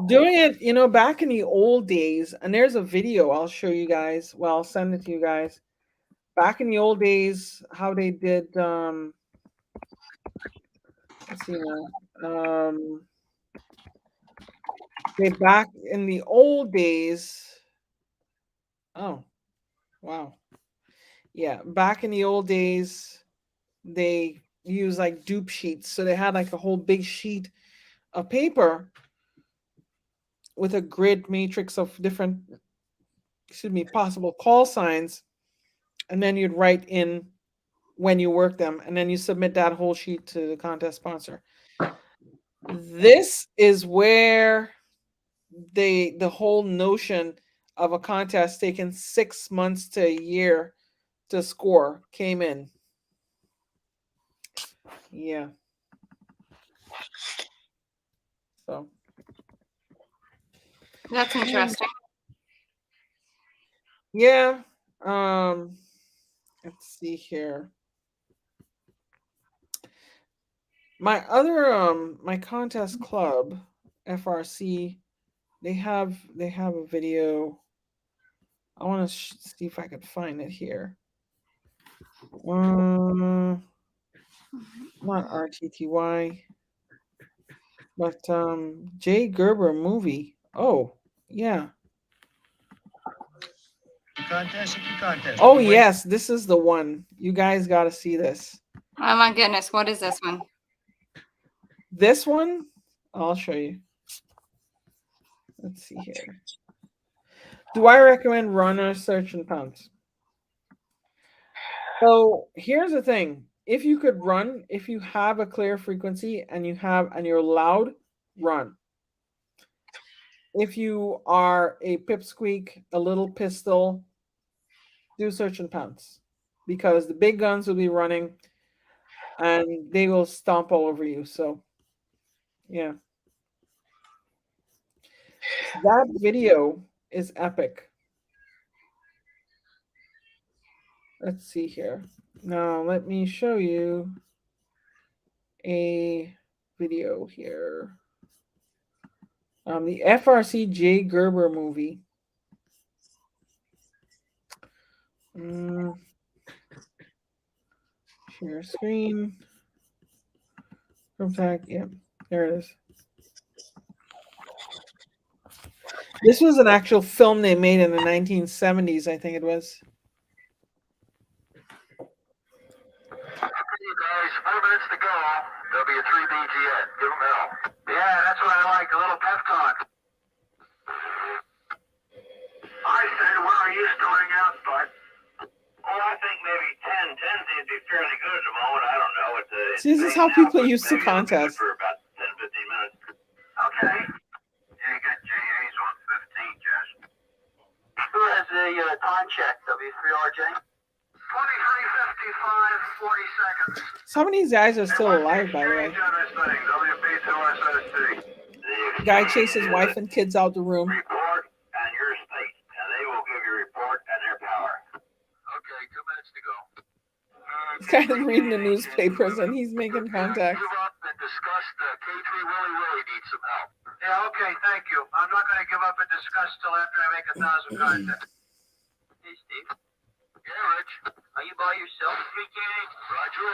Doing it, back in the old days, and there's a video I'll show you guys. Well, I'll send it to you guys. Back in the old days, how they did let's see now. Back in the old days. Oh, wow. Yeah, back in the old days, they used like dupe sheets. So they had like a whole big sheet of paper with a grid matrix of different, possible call signs. And then you'd write in when you work them, and then you submit that whole sheet to the contest sponsor. This is where the whole notion of a contest taking 6 months to a year to score came in. Yeah. So That's interesting. yeah. Let's see here. My other my contest club, FRC, they have a video. I want to see if I could find it here. Not RTTY, but Jay Gerber movie. Oh, yeah. Contest. Oh, yes, this is the one. You guys got to see this. Oh my goodness, what is this one? This one, I'll show you. Let's see here. Do I recommend run or search and pounce? So here's the thing. If you could run, if you have a clear frequency and you're loud, run. If you are a pipsqueak, a little pistol, do search and pounce. Because the big guns will be running and they will stomp all over you. So yeah. That video is epic. Let's see here. Now let me show you a video here. The FRC Jay Gerber movie. Share screen. Tag. Yep, there it is. This was an actual film they made in the 1970s, I think it was. You guys, 4 minutes to go. There'll be a 3 BGN. Give them hell. Yeah, that's what I like. A little pep talk. I said, where are you starting out, bud? Oh, I think maybe 10. 10 seems to be fairly good at the moment. I don't know. See, this is how people used to contest. For about 10, 15 minutes. Okay. Yeah, you got JA's on 15, Jess. Who has the time check? W3RJ? 23:55, 40 seconds. Some of these guys are still alive, by the way. Guy chases wife and kids out the room. Report and your state, and they will give you a report and their power. Okay, 2 minutes to go. This guy's reading the newspapers and he's making contact. Give up and discuss the K3 Willie needs some help. Yeah, okay, contact. Hey, Steve. Yeah, Rich. Are you by yourself this weekend? Roger.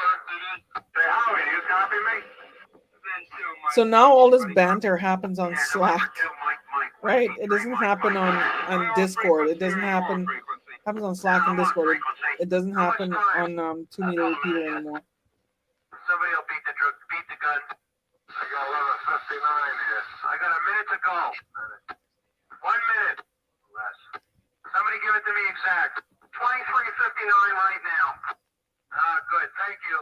Hey, Howie, you copy me? So now all this banter happens on Slack, right? It doesn't happen on Discord. It doesn't happen. Happens on Slack and Discord. It doesn't happen on 2 meter repeater anymore. Somebody will beat the gun. I got 11:59 here. I got a minute to go. 1 minute. Less. Somebody give it to me exact. 23:59 right now. Good. Thank you.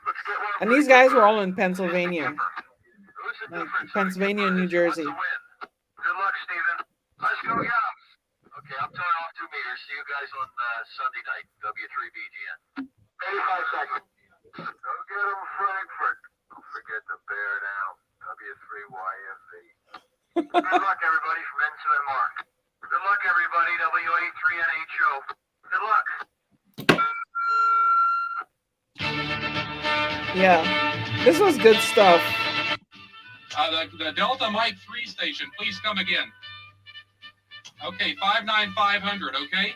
Let's get one. And these guys were all in Pennsylvania, Who's the like difference? Pennsylvania and New Jersey. Good luck, Steven. Let's go, yeah. Okay, I'm turning off 2 meters. See you guys on Sunday night, W3BGN. 85 seconds. Go get them, Frankfurt. Don't forget to bear down. W3YFE. Good luck, everybody, from Ensign Mark. Good luck, everybody, W83NHO. Good luck. Yeah, this was good stuff. The Delta Mike 3 station, please come again. Okay, 59500, okay?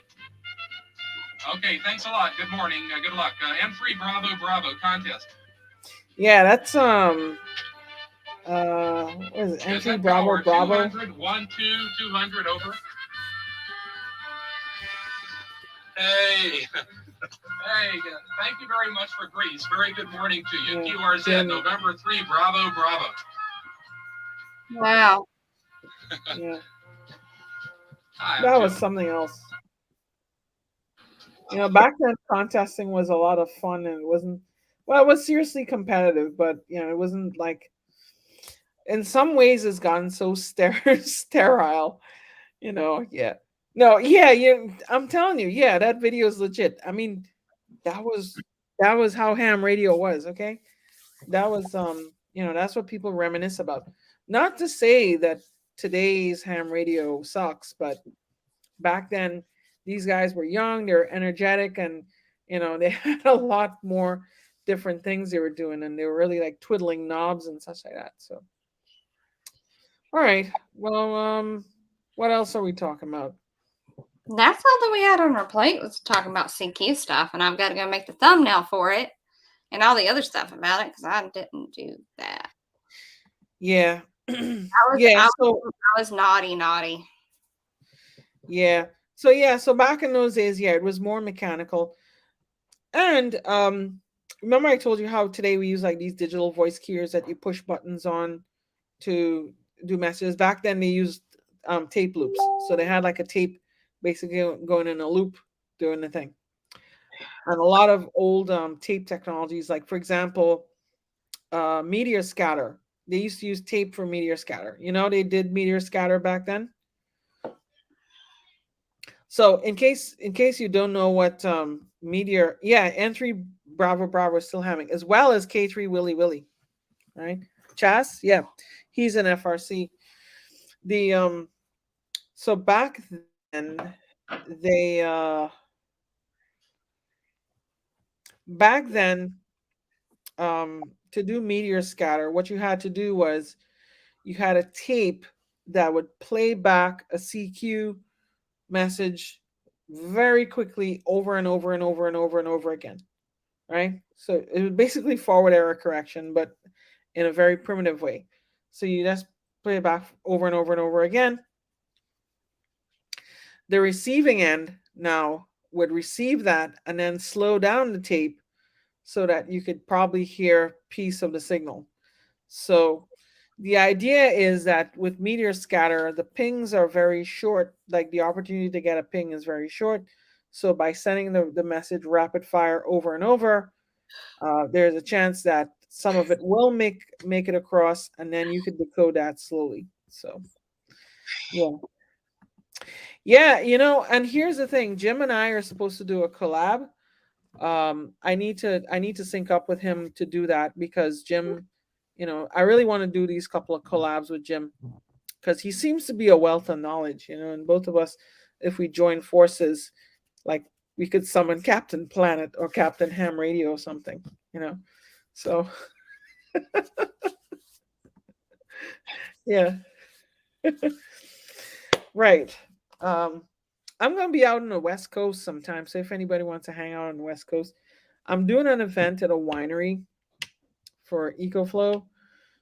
Okay, thanks a lot. Good morning. Good luck. M3 Bravo contest. Yeah, that's what is it? Entry Bravo 200, 1, 2, 200, over. Hey. Hey, thank you very much for Greece. Very good morning to you. Yeah, QRZ, Jim. November 3, Bravo. Wow. Yeah, Hi, I'm that was Jim. something else. Back then contesting was a lot of fun, and it wasn't. Well, it was seriously competitive, but it wasn't like. In some ways, it's gotten so sterile. Yeah. No, yeah. I'm telling you, yeah, that video is legit. I mean, that was how ham radio was. Okay, that was that's what people reminisce about. Not to say that today's ham radio sucks, but back then these guys were young, they were energetic, and they had a lot more different things they were doing, and they were really like twiddling knobs and such like that. So, all right, well, what else are we talking about? That's all that we had on our plate was talking about CQ stuff, and I've got to go make the thumbnail for it and all the other stuff about it because I didn't do that. Yeah. I was naughty. Yeah. So back in those days, yeah, it was more mechanical. And remember I told you how today we use like these digital voice keyers that you push buttons on to do messages. Back then they used tape loops. So they had like a tape basically going in a loop doing the thing. And a lot of old tape technologies, like for example, meteor scatter. They used to use tape for meteor scatter. They did meteor scatter back then. So in case you don't know what meteor, yeah, N3 Bravo is still having, as well as K3 Willy, right? Chas, yeah, he's an FRC. The so back then they to do meteor scatter, what you had to do was you had a tape that would play back a CQ message very quickly over and over and over and over and over again, right? So it was basically forward error correction, but in a very primitive way. So you just play it back over and over and over again. The receiving end now would receive that and then slow down the tape so that you could probably hear a piece of the signal. So the idea is that with meteor scatter, the pings are very short. Like the opportunity to get a ping is very short. So by sending the message rapid fire over and over, there's a chance that some of it will make it across, and then you could decode that slowly. So, yeah, and here's the thing: Jim and I are supposed to do a collab. I need to sync up with him to do that because Jim, I really want to do these couple of collabs with Jim because he seems to be a wealth of knowledge, and both of us, if we join forces, like we could summon Captain Planet or Captain Ham Radio or something, so yeah. Right. I'm gonna be out on the West Coast sometime. So if anybody wants to hang out on the West Coast, I'm doing an event at a winery for EcoFlow.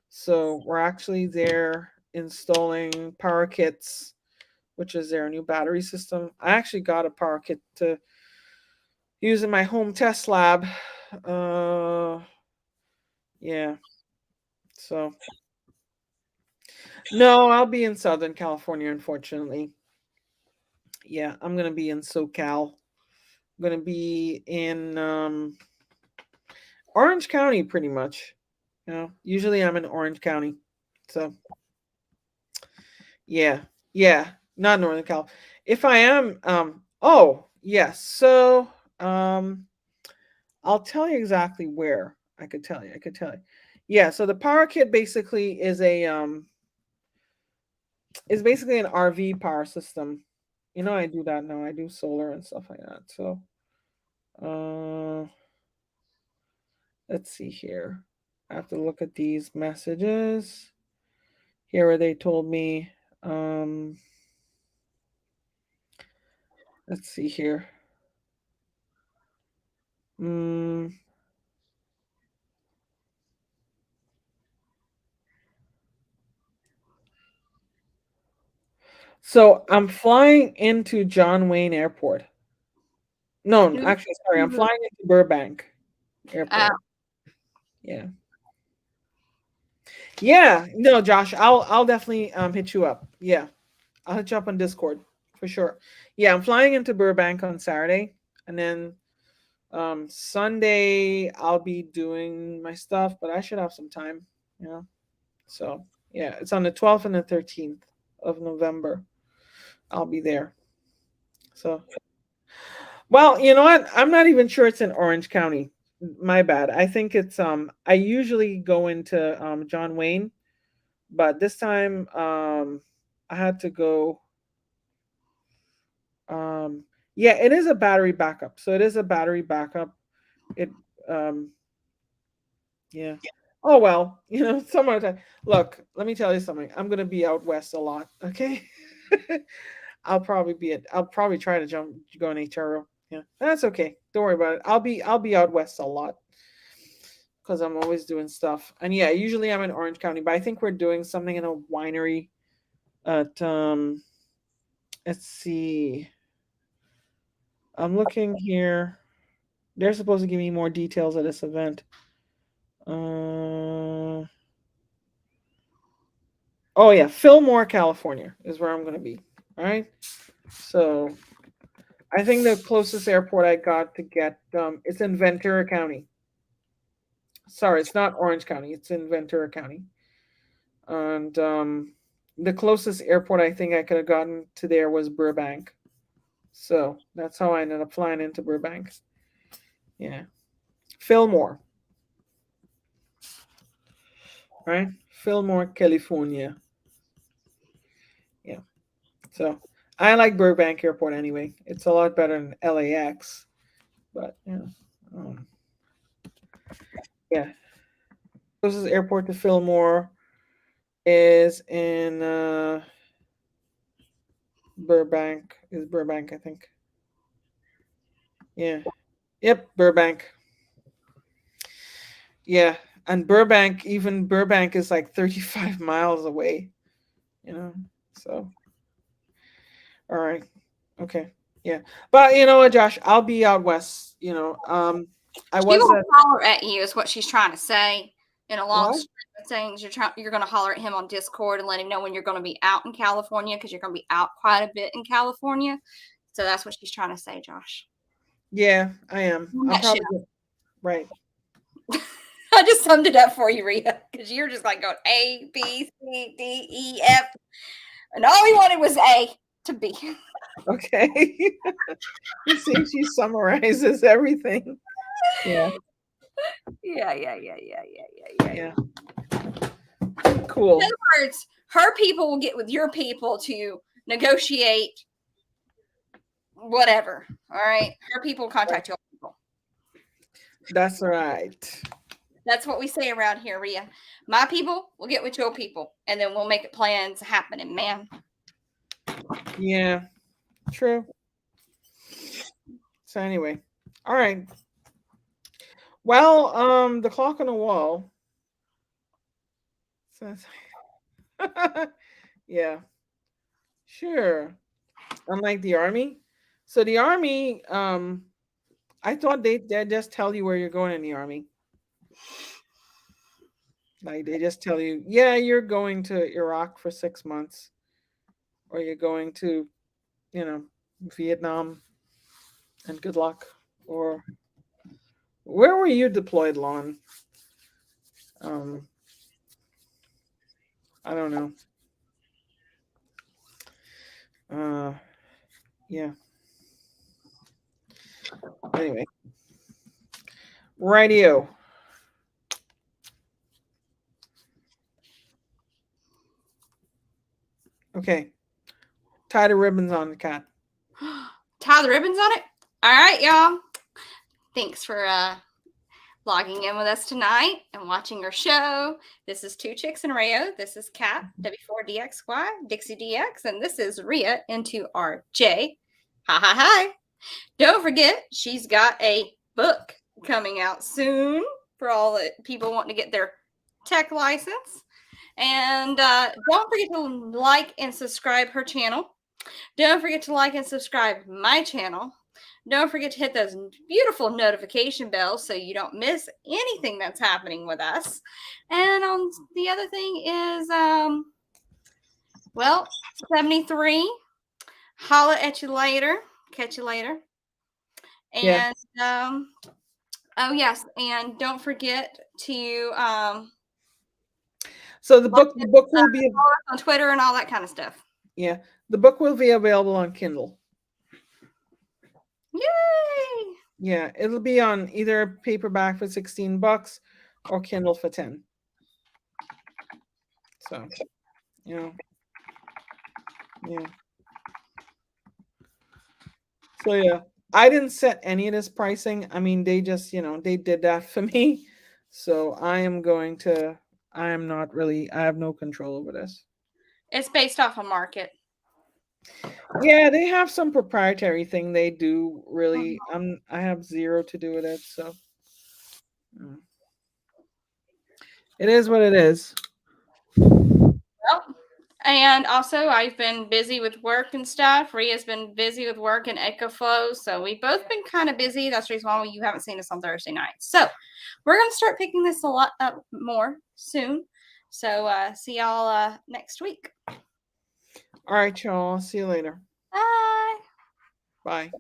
So we're actually there installing power kits, which is their new battery system. I actually got a power kit to use in my home test lab. Yeah. So no, I'll be in Southern California, unfortunately. Yeah, I'm gonna be in SoCal. I'm gonna be in Orange County, pretty much. Usually I'm in Orange County. So yeah, not Northern Cal. If I am, oh yes. So I'll tell you exactly where. I could tell you. Yeah. So the power kit basically is basically an RV power system. I do that now. I do solar and stuff like that. So, let's see here. I have to look at these messages. Here where they told me. Let's see here. So I'm flying into John Wayne Airport. No, actually, sorry, I'm flying into Burbank Airport. Yeah. Yeah. No, Josh, I'll definitely hit you up. Yeah. I'll hit you up on Discord for sure. Yeah, I'm flying into Burbank on Saturday, and then Sunday I'll be doing my stuff, but I should have some time. So yeah, it's on the 12th and the 13th of November. I'll be there. So, well, you know what? I'm not even sure it's in Orange County. My bad. I think it's I usually go into John Wayne, but this time I had to go yeah, it is a battery backup. So it is a battery backup. It yeah. Oh well, some other time. Look, let me tell you something. I'm gonna be out west a lot, okay? I'll probably try to go in HRO. Yeah, that's okay. Don't worry about it. I'll be out west a lot because I'm always doing stuff. And yeah, usually I'm in Orange County, but I think we're doing something in a winery at let's see. I'm looking here. They're supposed to give me more details of this event. Oh yeah, Fillmore, California is where I'm going to be. All right. So I think the closest airport I got to get it's in Ventura County. Sorry, it's not Orange County. It's in Ventura County. And the closest airport I think I could have gotten to there was Burbank. So that's how I ended up flying into Burbank. Yeah. Fillmore. Right? Fillmore, California. Yeah. So I like Burbank Airport anyway. It's a lot better than LAX. But yeah. Closest airport to Fillmore is in Burbank. Is Burbank, I think. Yeah. Yep, Burbank. Yeah. And Burbank is like 35 miles away. So all right. Okay. Yeah. But you know what, Josh? I'll be out west. I She was will holler at you is what she's trying to say in a long What? string of things. You're going to holler at him on Discord and let him know when you're going to be out in California because you're going to be out quite a bit in California. So that's what she's trying to say, Josh. Yeah, I am. I'm probably right. I just summed it up for you, Rita, because you're just like going A, B, C, D, E, F. And all we wanted was A to B. Okay. You see, she summarizes everything. Yeah. Yeah. Cool. In other words, her people will get with your people to negotiate whatever. All right. Her people will contact your people. That's right. That's what we say around here, Rhea. My people will get with your people, and then we'll make plans happening, man. Yeah. True. So anyway, all right. Well, the clock on the wall says, yeah, sure. Unlike the army, so the army, I thought they just tell you where you're going in the army. Like they just tell you, yeah, you're going to Iraq for 6 months, or you're going to, you know, Vietnam, and good luck. Or where were you deployed, Lon? I don't know. Yeah. Anyway, radio. Okay. Tie the ribbons on the cat. Tie the ribbons on it. All right, y'all. Thanks for logging in with us tonight and watching our show. This is Two Chicks and Rayo. This is Kat, W4DXY, DixieDX, and this is Rhea into RJ. Hi. Don't forget, she's got a book coming out soon for all the people wanting to get their tech license. And don't forget to like and subscribe her channel. Don't forget to like and subscribe my channel. Don't forget to hit those beautiful notification bells so you don't miss anything that's happening with us. And the other thing is, well, 73. Holla at you later. Catch you later. And oh yes, and don't forget to so the book will be on Twitter and all that kind of stuff. Yeah, the book will be available on Kindle. Yay! Yeah, it'll be on either paperback for $16 or Kindle for 10. So, yeah. So yeah, I didn't set any of this pricing. I mean, they just, they did that for me. So I have no control over this. It's based off a market. Yeah, they have some proprietary thing they do. Really, I have zero to do with it. So it is what it is. Well, and also I've been busy with work and stuff. Rhea's been busy with work and EcoFlow. So we've both been kind of busy. That's the reason why you haven't seen us on Thursday night. So we're going to start picking this a lot up more soon. So see y'all next week. All right, y'all. See you later. Bye. Bye.